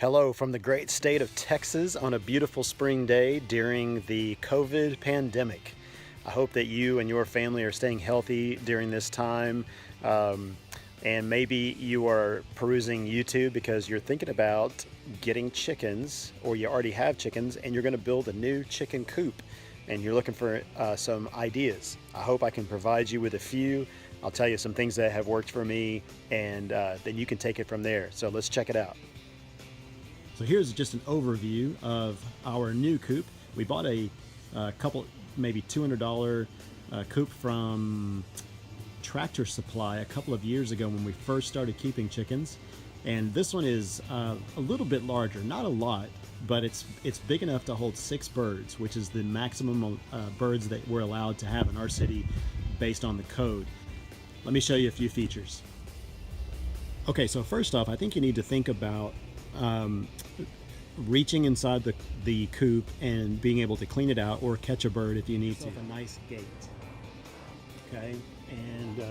Hello from the great state of Texas on a beautiful spring day during the COVID pandemic. I hope that you and your family are staying healthy during this time. And maybe you are perusing YouTube because you're thinking about getting chickens, or you already have chickens and you're going to build a new chicken coop and you're looking for some ideas. I hope I can provide you with a few. I'll tell you some things that have worked for me, and then you can take it from there. So let's check it out. So here's just an overview of our new coop. We bought a couple, maybe $200 coop from Tractor Supply a couple of years ago when we first started keeping chickens. And this one is a little bit larger, not a lot, but it's big enough to hold 6 birds, which is the maximum birds that we're allowed to have in our city based on the code. Let me show you a few features. Okay, so first off, I think you need to think about reaching inside the coop and being able to clean it out or catch a bird if you need to. A nice gate, okay, and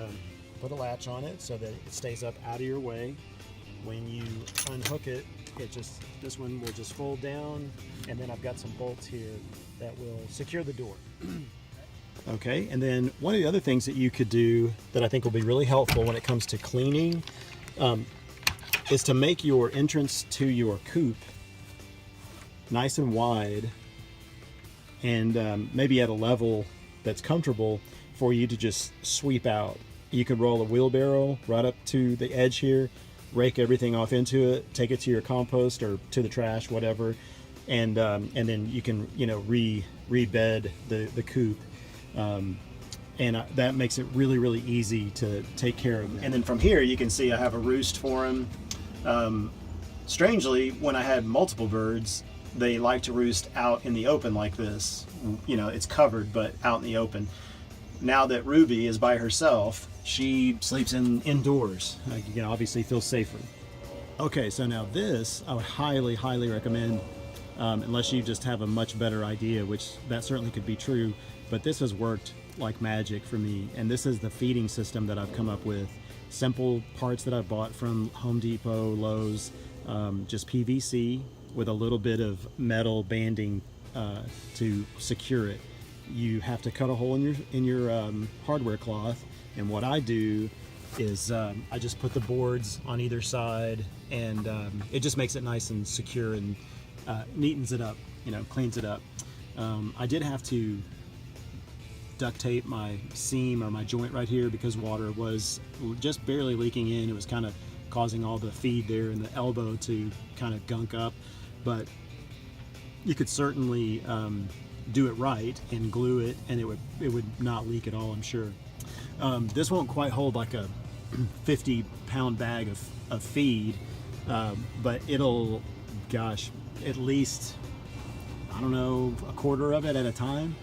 put a latch on it so that it stays up out of your way. When you unhook it, this one will just fold down, and then I've got some bolts here that will secure the door. Okay, and then one of the other things that you could do that I think will be really helpful when it comes to cleaning is to make your entrance to your coop nice and wide, and maybe at a level that's comfortable for you to just sweep out. You could roll a wheelbarrow right up to the edge here, rake everything off into it, take it to your compost or to the trash, whatever, and then you can rebed the coop. That makes it really, really easy to take care of them. And then from here you can see I have a roost for them. Strangely, when I had multiple birds, they like to roost out in the open like this. It's covered, but out in the open. Now that Ruby is by herself, she sleeps indoors. Obviously feels safer. Okay, so now this I would highly, highly recommend, unless you just have a much better idea, which that certainly could be true, but this has worked like magic for me. And this is the feeding system that I've come up with. Simple parts that I bought from Home Depot, Lowe's, just PVC with a little bit of metal banding to secure it. You have to cut a hole in your hardware cloth, and what I do is I just put the boards on either side, and it just makes it nice and secure and neatens it up, cleans it up. I did have to duct tape my seam or my joint right here because water was just barely leaking in. It was kind of causing all the feed there in the elbow to kind of gunk up, but you could certainly do it right and glue it, and it would not leak at all, I'm sure. This won't quite hold like a 50-pound bag of feed, but it'll, gosh, at least, I don't know, a quarter of it at a time.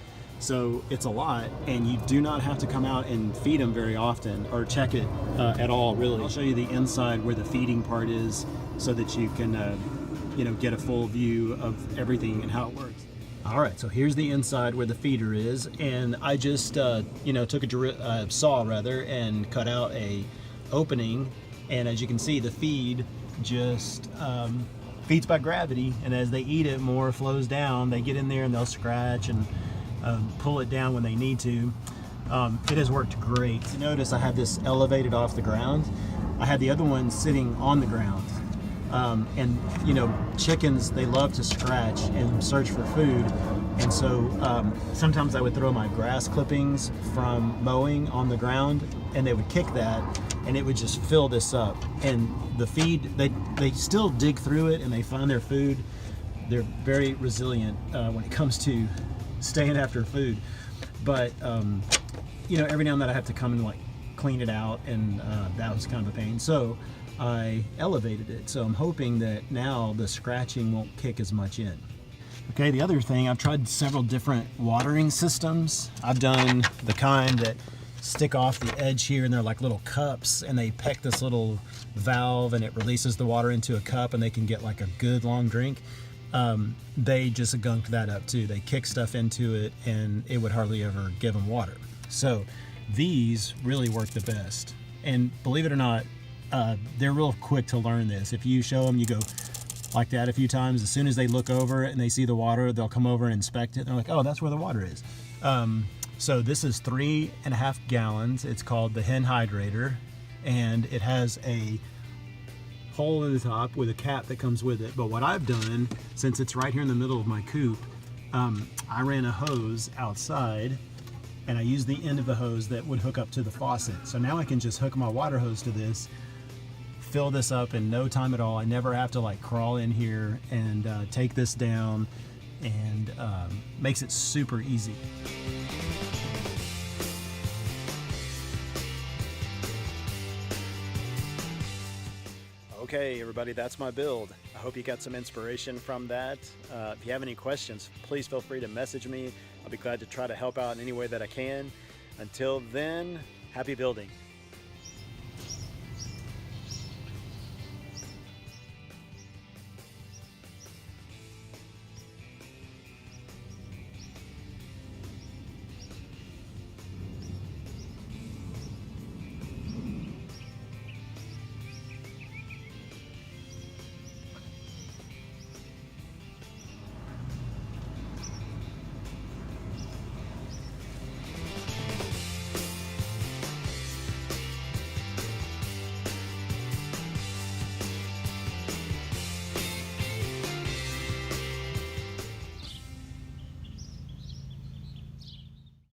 So it's a lot, and you do not have to come out and feed them very often or check it at all, really. I'll show you the inside where the feeding part is so that you can get a full view of everything and how it works. All right, so here's the inside where the feeder is, and I just took a saw rather and cut out a opening, and as you can see, the feed just feeds by gravity, and as they eat it, more flows down. They get in there and they'll scratch and pull it down when they need to. It has worked great. Notice I have this elevated off the ground. I had the other one sitting on the ground. Chickens, they love to scratch and search for food, and so sometimes I would throw my grass clippings from mowing on the ground, and they would kick that, and it would just fill this up. And the feed, they still dig through it and they find their food. They're very resilient when it comes to staying after food, but every now and then I have to come and clean it out, and that was kind of a pain. So I elevated it, so I'm hoping that now the scratching won't kick as much in. Okay, the other thing, I've tried several different watering systems. I've done the kind that stick off the edge here, and they're like little cups, and they peck this little valve and it releases the water into a cup, and they can get like a good long drink. They just gunked that up too. They kick stuff into it and it would hardly ever give them water. So these really work the best, and believe it or not, they're real quick to learn this. If you show them, you go like that a few times. As soon as they look over it and they see the water, they'll come over and inspect it. They're like, oh, that's where the water is. So this is 3.5 gallons. It's called the hen hydrator, and it has a hole in the top with a cap that comes with it. But what I've done, since it's right here in the middle of my coop, I ran a hose outside, and I used the end of the hose that would hook up to the faucet. So now I can just hook my water hose to this, fill this up in no time at all. I never have to like crawl in here and take this down, and makes it super easy. Okay, everybody, that's my build. I hope you got some inspiration from that. If you have any questions, please feel free to message me. I'll be glad to try to help out in any way that I can. Until then, happy building.